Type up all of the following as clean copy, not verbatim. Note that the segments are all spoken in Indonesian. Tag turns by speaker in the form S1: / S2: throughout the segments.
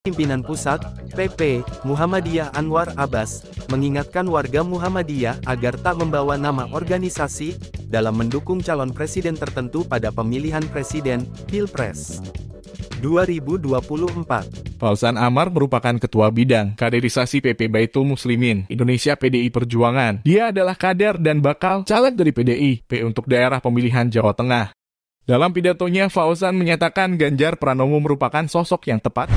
S1: Pimpinan Pusat, PP, Muhammadiyah Anwar Abbas, mengingatkan warga Muhammadiyah agar tak membawa nama organisasi, dalam mendukung calon presiden tertentu pada pemilihan presiden, Pilpres 2024.
S2: Fauzan Amar merupakan Ketua Bidang Kaderisasi PP Baitul Muslimin Indonesia PDI Perjuangan. Dia adalah kader dan bakal caleg dari PDIP untuk daerah pemilihan Jawa Tengah. Dalam pidatonya, Fauzan menyatakan Ganjar Pranowo merupakan sosok yang tepat.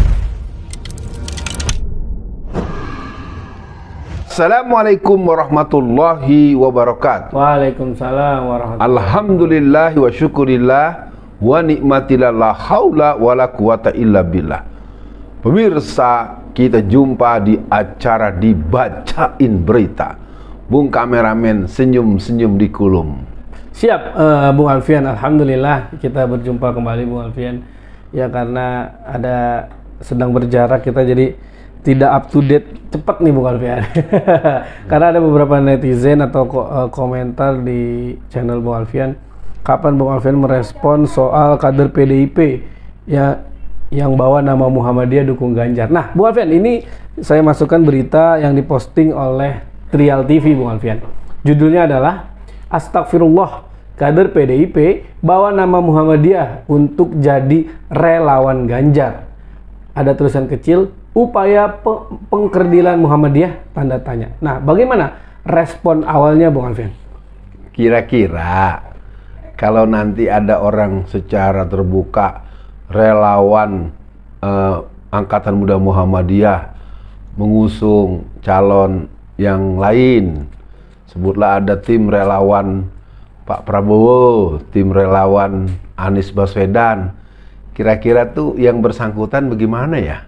S3: Assalamualaikum warahmatullahi wabarakatuh.
S4: Waalaikumsalam warahmatullahi wabarakatuh.
S3: Alhamdulillah wa syukurillah wa ni'matillah la haula wa la quwata illa billah. Pemirsa, kita jumpa di acara Dibacain Berita. Bung kameramen senyum-senyum di kulum.
S4: Siap, Bung Alfian. Alhamdulillah kita berjumpa kembali, Bung Alfian. Ya, karena ada sedang berjarak kita jadi tidak up to date cepat nih Bung Alfian. Karena ada beberapa netizen atau komentar di channel Bung Alfian, kapan Bung Alfian merespon soal kader PDIP ya yang bawa nama Muhammadiyah dukung Ganjar. Nah, Bung Alfian, ini saya masukkan berita yang diposting oleh Trial TV, Bung Alfian. Judulnya adalah Astagfirullah, kader PDIP bawa nama Muhammadiyah untuk jadi relawan Ganjar. Ada tulisan kecil, upaya pengkerdilan Muhammadiyah, tanda tanya. Nah, bagaimana respon awalnya Bung Alfian?
S3: Kira-kira kalau nanti ada orang secara terbuka relawan Angkatan Muda Muhammadiyah mengusung calon yang lain, sebutlah ada tim relawan Pak Prabowo, tim relawan Anies Baswedan, kira-kira tuh yang bersangkutan bagaimana ya?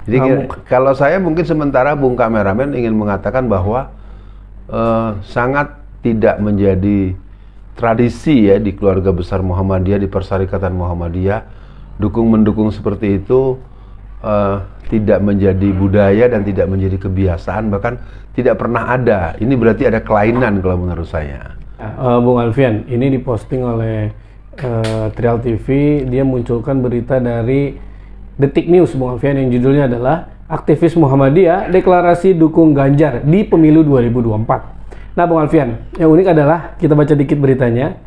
S3: Jadi kalau saya mungkin sementara Bung kameramen ingin mengatakan bahwa sangat tidak menjadi tradisi ya di keluarga besar Muhammadiyah, di Persyarikatan Muhammadiyah, dukung-mendukung seperti itu tidak menjadi budaya dan tidak menjadi kebiasaan, bahkan tidak pernah ada. Ini berarti ada kelainan kalau menurut saya.
S4: Bung Alfian, ini diposting oleh Trial TV, dia munculkan berita dari Detik News, Bung Alfian, yang judulnya adalah Aktivis Muhammadiyah deklarasi dukung Ganjar di pemilu 2024. Nah, Bung Alfian, yang unik adalah kita baca dikit beritanya.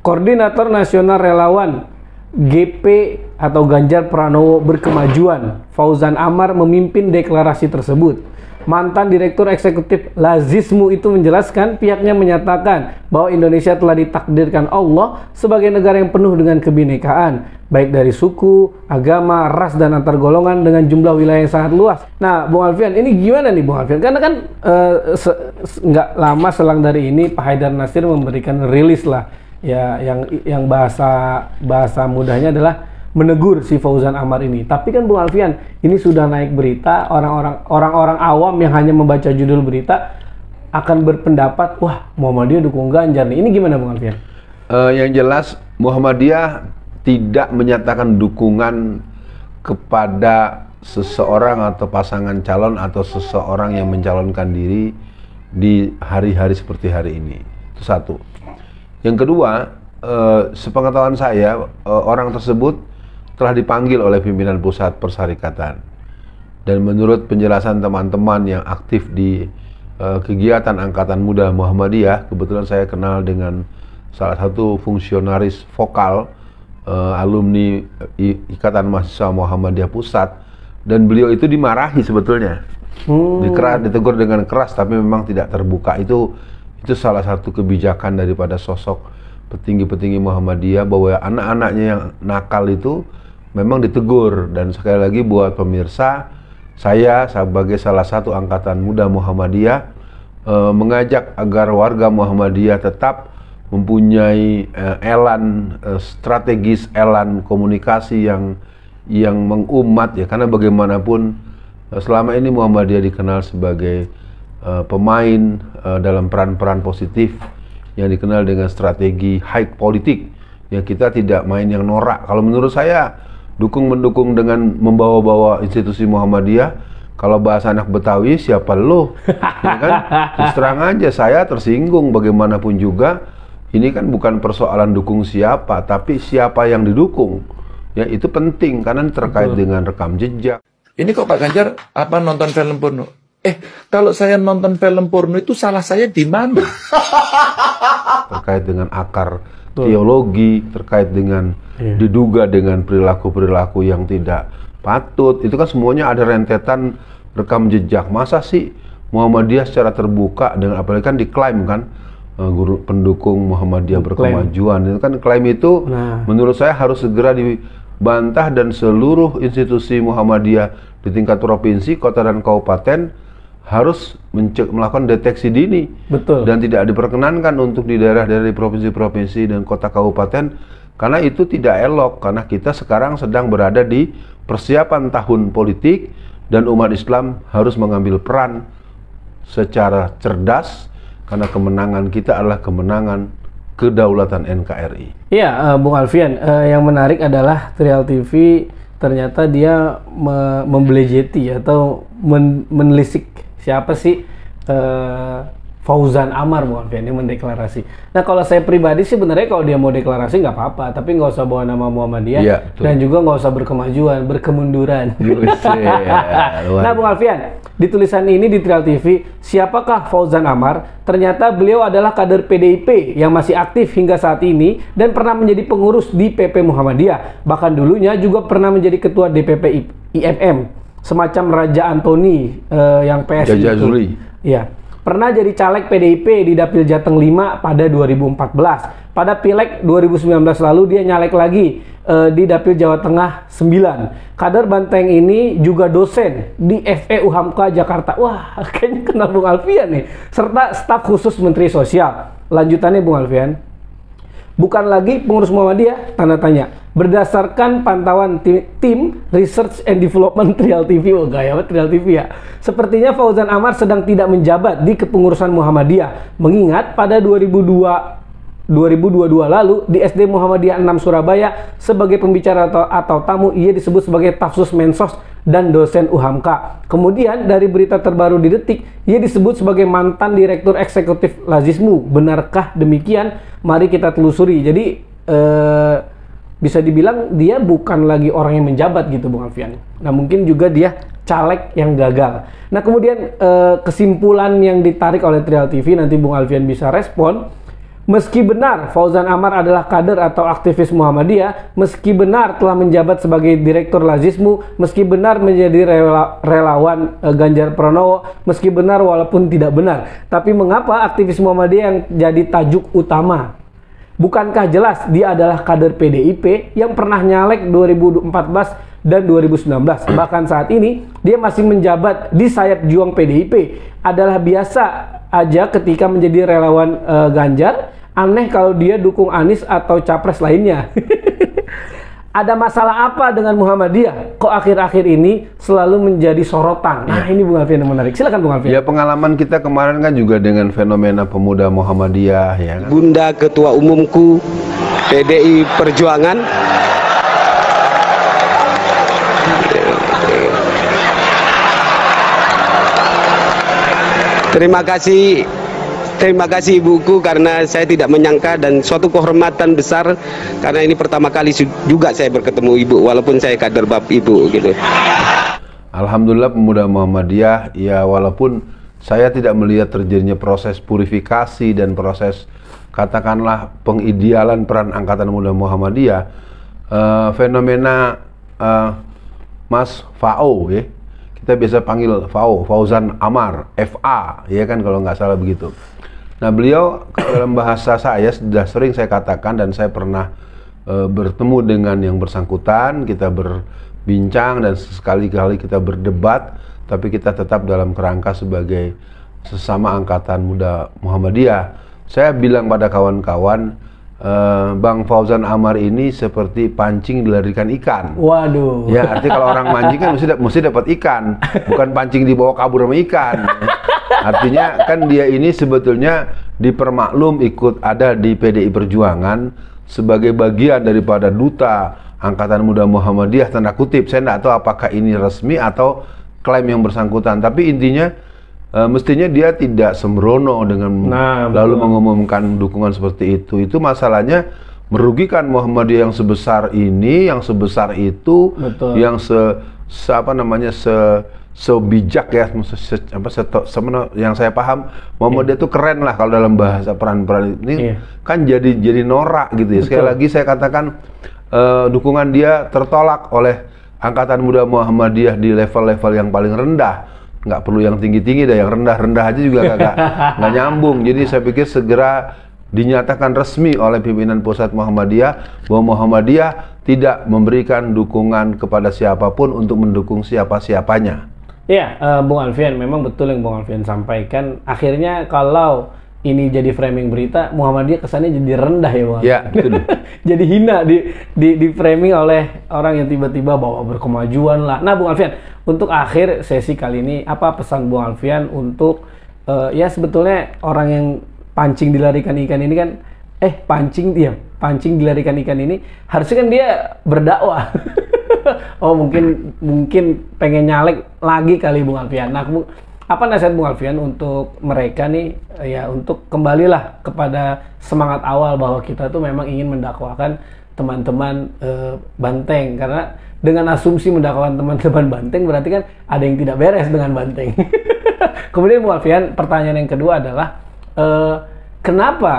S4: Koordinator Nasional Relawan GP atau Ganjar Pranowo Berkemajuan, Fauzan Amar, memimpin deklarasi tersebut. Mantan Direktur Eksekutif Lazismu itu menjelaskan pihaknya menyatakan bahwa Indonesia telah ditakdirkan Allah sebagai negara yang penuh dengan kebinekaan, baik dari suku, agama, ras, dan antar golongan dengan jumlah wilayah yang sangat luas. Nah, Bung Alfian, ini gimana nih Bung Alfian? Karena kan nggak lama selang dari ini Pak Haidar Nasir memberikan rilis lah, ya, yang bahasa mudahnya adalah menegur si Fauzan Amar ini. Tapi kan Bung Alfian, ini sudah naik berita, orang-orang awam yang hanya membaca judul berita akan berpendapat, wah, Muhammadiyah dukung Ganjar nih. Ini gimana Bung Alfian?
S3: Yang jelas Muhammadiyah tidak menyatakan dukungan kepada seseorang atau pasangan calon atau seseorang yang mencalonkan diri di hari-hari seperti hari ini. Itu satu. Yang kedua, sepengetahuan saya, orang tersebut telah dipanggil oleh pimpinan pusat Persyarikatan, dan menurut penjelasan teman-teman yang aktif di kegiatan Angkatan Muda Muhammadiyah, kebetulan saya kenal dengan salah satu fungsionaris vokal alumni Ikatan Mahasiswa Muhammadiyah Pusat, dan beliau itu dimarahi sebetulnya, ditegur dengan keras, tapi memang tidak terbuka. Itu salah satu kebijakan daripada sosok petinggi-petinggi Muhammadiyah, bahwa anak-anaknya yang nakal itu memang ditegur. Dan sekali lagi buat pemirsa, saya sebagai salah satu Angkatan Muda Muhammadiyah mengajak agar warga Muhammadiyah tetap mempunyai elan strategis, elan komunikasi yang mengumat ya, karena bagaimanapun selama ini Muhammadiyah dikenal sebagai pemain dalam peran-peran positif yang dikenal dengan strategi high politik. Ya, kita tidak main yang norak. Kalau menurut saya, dukung-mendukung dengan membawa-bawa institusi Muhammadiyah, kalau bahasa anak Betawi, siapa lo? Ya kan? Terus terang aja, saya tersinggung. Bagaimanapun juga, ini kan bukan persoalan dukung siapa, tapi siapa yang didukung. Ya itu penting karena terkait dengan rekam jejak.
S5: Ini kok Pak Ganjar nonton film porno? Kalau saya nonton film porno itu salah saya di mana?
S3: Terkait dengan akar teologi, terkait dengan diduga dengan perilaku-perilaku yang tidak patut. Itu kan semuanya ada rentetan rekam jejak. Masa sih Muhammadiyah secara terbuka dengan apalagi kan diklaim kan guru pendukung Muhammadiyah berkemajuan. Itu kan klaim itu menurut saya harus segera dibantah dan seluruh institusi Muhammadiyah di tingkat provinsi, kota dan kabupaten harus melakukan deteksi dini.
S4: Betul.
S3: Dan tidak diperkenankan untuk di daerah-daerah di provinsi-provinsi dan kota kabupaten karena itu tidak elok karena kita sekarang sedang berada di persiapan tahun politik dan umat Islam harus mengambil peran secara cerdas karena kemenangan kita adalah kemenangan kedaulatan NKRI.
S4: Iya, Bung Alfian, yang menarik adalah Trial TV ternyata dia membelejeti atau menelisik siapa sih Fauzan Amar, Bung Alfian, yang mendeklarasi. Nah, kalau saya pribadi sih sebenarnya kalau dia mau deklarasi nggak apa-apa, tapi nggak usah bawa nama Muhammadiyah dan juga nggak usah berkemajuan, berkemunduran. Nah, Bung Alfian, di tulisan ini di Trial TV, siapakah Fauzan Amar? Ternyata beliau adalah kader PDIP yang masih aktif hingga saat ini dan pernah menjadi pengurus di PP Muhammadiyah. Bahkan dulunya juga pernah menjadi ketua DPP IMM, semacam Raja Antoni yang PS itu. Iya. Pernah jadi caleg PDIP di Dapil Jateng 5 pada 2014. Pada Pileg 2019 lalu dia nyalek lagi di Dapil Jawa Tengah 9. Kader Banteng ini juga dosen di FE UHAMKA Jakarta. Wah, kayaknya kenal Bung Alfian nih. Serta staf khusus Menteri Sosial. Lanjutannya Bung Alfian. Bukan lagi pengurus Muhammadiyah, tanda tanya. Berdasarkan pantauan tim Research and Development Trial TV, gaya banget Trial TV ya. Sepertinya Fauzan Amar sedang tidak menjabat di kepengurusan Muhammadiyah. Mengingat pada 2022 lalu di SD Muhammadiyah 6 Surabaya sebagai pembicara atau tamu ia disebut sebagai Tafsus Mensos dan dosen UHAMKA. Kemudian dari berita terbaru di Detik, ia disebut sebagai mantan Direktur Eksekutif Lazismu. Benarkah demikian? Mari kita telusuri. Jadi bisa dibilang dia bukan lagi orang yang menjabat gitu, Bung Alfian. Nah, mungkin juga dia caleg yang gagal. Nah, kemudian kesimpulan yang ditarik oleh Trial TV, nanti Bung Alfian bisa respon. Meski benar Fauzan Amar adalah kader atau aktivis Muhammadiyah, meski benar telah menjabat sebagai Direktur Lazismu, meski benar menjadi relawan Ganjar Pranowo, meski benar walaupun tidak benar, tapi mengapa aktivis Muhammadiyah yang jadi tajuk utama? Bukankah jelas dia adalah kader PDIP yang pernah nyalek 2014 dan 2019? Bahkan saat ini dia masih menjabat di sayap juang PDIP. Adalah biasa aja ketika menjadi relawan Ganjar. Aneh kalau dia dukung Anies atau capres lainnya. Ada masalah apa dengan Muhammadiyah? Kok akhir-akhir ini selalu menjadi sorotan? Nah, ini Bung Alfian yang menarik. Silakan Bung Alfian.
S3: Ya, pengalaman kita kemarin kan juga dengan fenomena pemuda Muhammadiyah, ya kan?
S6: Bunda Ketua Umumku PDI Perjuangan. Terima kasih Ibuku karena saya tidak menyangka dan suatu kehormatan besar karena ini pertama kali juga saya berketemu Ibu walaupun saya kader bab Ibu gitu.
S3: Alhamdulillah pemuda Muhammadiyah, ya walaupun saya tidak melihat terjadinya proses purifikasi dan proses katakanlah pengidealan peran Angkatan Muda Muhammadiyah, fenomena Mas Fao ya. Kita biasa panggil Fauzan Amar, FA, ya kan kalau nggak salah begitu. Nah, beliau dalam bahasa saya sudah sering saya katakan dan saya pernah bertemu dengan yang bersangkutan, kita berbincang dan sekali-kali kita berdebat, tapi kita tetap dalam kerangka sebagai sesama Angkatan Muda Muhammadiyah. Saya bilang pada kawan-kawan, Bang Fauzan Amar ini seperti pancing dilarikan ikan.
S4: Waduh.
S3: Ya, artinya kalau orang mancing kan mesti dapat ikan, bukan pancing dibawa kabur sama ikan. Artinya kan dia ini sebetulnya dipermaklum ikut ada di PDI Perjuangan sebagai bagian daripada duta Angkatan Muda Muhammadiyah tanda kutip. Saya tidak tahu apakah ini resmi atau klaim yang bersangkutan, tapi intinya mestinya dia tidak sembrono dengan lalu mengumumkan dukungan seperti itu. Itu masalahnya merugikan Muhammadiyah yang sebesar ini, yang sebesar itu,
S4: Betul.
S3: yang sebijak ya, yang saya paham Muhammadiyah itu keren lah kalau dalam bahasa peran-peran ini kan jadi norak gitu ya. Sekali lagi saya katakan dukungan dia tertolak oleh Angkatan Muda Muhammadiyah di level-level yang paling rendah. Nggak perlu yang tinggi-tinggi, yang rendah-rendah aja juga nggak nyambung. Jadi saya pikir segera dinyatakan resmi oleh pimpinan pusat Muhammadiyah bahwa Muhammadiyah tidak memberikan dukungan kepada siapapun untuk mendukung siapa-siapanya.
S4: Iya, Bung Alfian, memang betul yang Bung Alfian sampaikan. Akhirnya kalau ini jadi framing berita, Muhammadiyah kesannya jadi rendah ya Bung.
S3: Ya, betul.
S4: Jadi hina di framing oleh orang yang tiba-tiba bawa berkemajuan lah. Nah Bung Alfian, untuk akhir sesi kali ini, apa pesan Bung Alfian untuk ya sebetulnya orang yang pancing dilarikan ikan ini kan, pancing dilarikan ikan ini harusnya kan dia berdakwah. Oh mungkin pengen nyalek lagi kali Bung Alfian. Nah apa nasihat Bung Alfian untuk mereka nih ya, untuk kembalilah kepada semangat awal bahwa kita tuh memang ingin mendakwakan teman-teman Banteng, karena dengan asumsi mendakwakan teman-teman Banteng berarti kan ada yang tidak beres dengan Banteng. Kemudian Bung Alfian, pertanyaan yang kedua adalah kenapa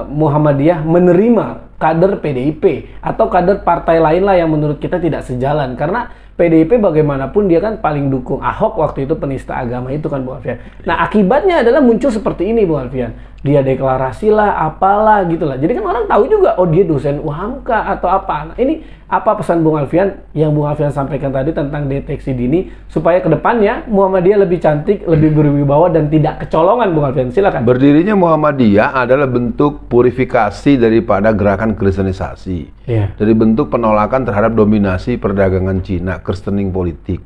S4: Muhammadiyah menerima kader PDIP atau kader partai lain lah yang menurut kita tidak sejalan? Karena PDIP bagaimanapun dia kan paling dukung Ahok waktu itu penista agama itu kan Bung Alfian. Nah akibatnya adalah muncul seperti ini Bung Alfian. Dia deklarasi lah, apalah gitu lah. Jadi kan orang tahu juga, oh dia dosen UHAMKA atau apa. Nah ini apa pesan Bung Alfian yang Bung Alfian sampaikan tadi tentang deteksi dini supaya kedepannya Muhammadiyah lebih cantik, lebih berwibawa dan tidak kecolongan Bung Alfian? Silakan.
S3: Berdirinya Muhammadiyah adalah bentuk purifikasi daripada gerakan kristenisasi. Dari bentuk penolakan terhadap dominasi perdagangan Cina, kristening politik,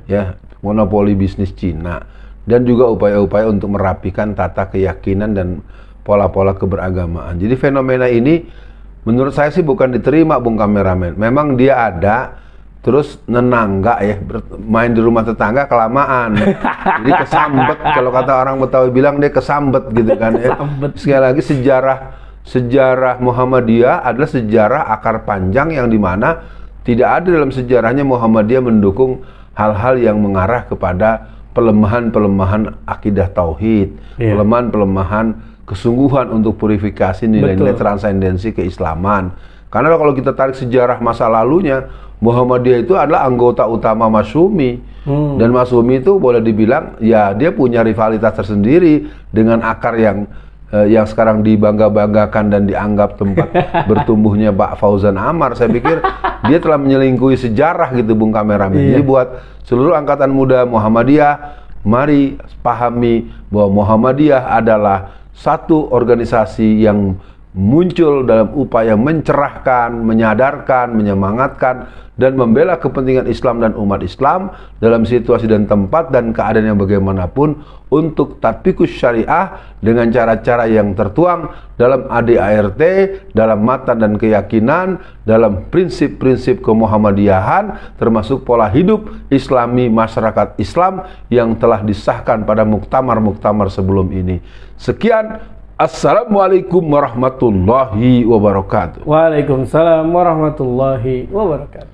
S3: ya, monopoli bisnis Cina. Dan juga upaya-upaya untuk merapikan tata keyakinan dan pola-pola keberagamaan. Jadi fenomena ini menurut saya sih bukan diterima Bung Kameramen. Memang dia ada, terus nenangga ya, main di rumah tetangga kelamaan. Jadi kesambet, kalau kata orang Betawi bilang dia kesambet gitu kan ya. Sekali lagi sejarah Muhammadiyah adalah sejarah akar panjang yang dimana tidak ada dalam sejarahnya Muhammadiyah mendukung hal-hal yang mengarah kepada pelemahan-pelemahan akidah tauhid, pelemahan-pelemahan kesungguhan untuk purifikasi nilai-nilai transendensi keislaman. Karena kalau kita tarik sejarah masa lalunya, Muhammadiyah itu adalah anggota utama Masyumi. Dan Masyumi itu boleh dibilang ya dia punya rivalitas tersendiri dengan akar yang sekarang dibangga-banggakan dan dianggap tempat bertumbuhnya Pak Fauzan Amar. Saya pikir dia telah menyelingkuhi sejarah gitu Bung Kameramen. Jadi buat seluruh angkatan muda Muhammadiyah, mari pahami bahwa Muhammadiyah adalah satu organisasi yang muncul dalam upaya mencerahkan, menyadarkan, menyemangatkan, dan membela kepentingan Islam dan umat Islam dalam situasi dan tempat dan keadaan yang bagaimanapun untuk tatbikus syariah dengan cara-cara yang tertuang dalam ADART, dalam matan dan keyakinan, dalam prinsip-prinsip kemuhammadiyahan, termasuk pola hidup Islami masyarakat Islam yang telah disahkan pada muktamar-muktamar sebelum ini. Sekian. Assalamualaikum warahmatullahi wabarakatuh.
S4: Waalaikumsalam warahmatullahi wabarakatuh.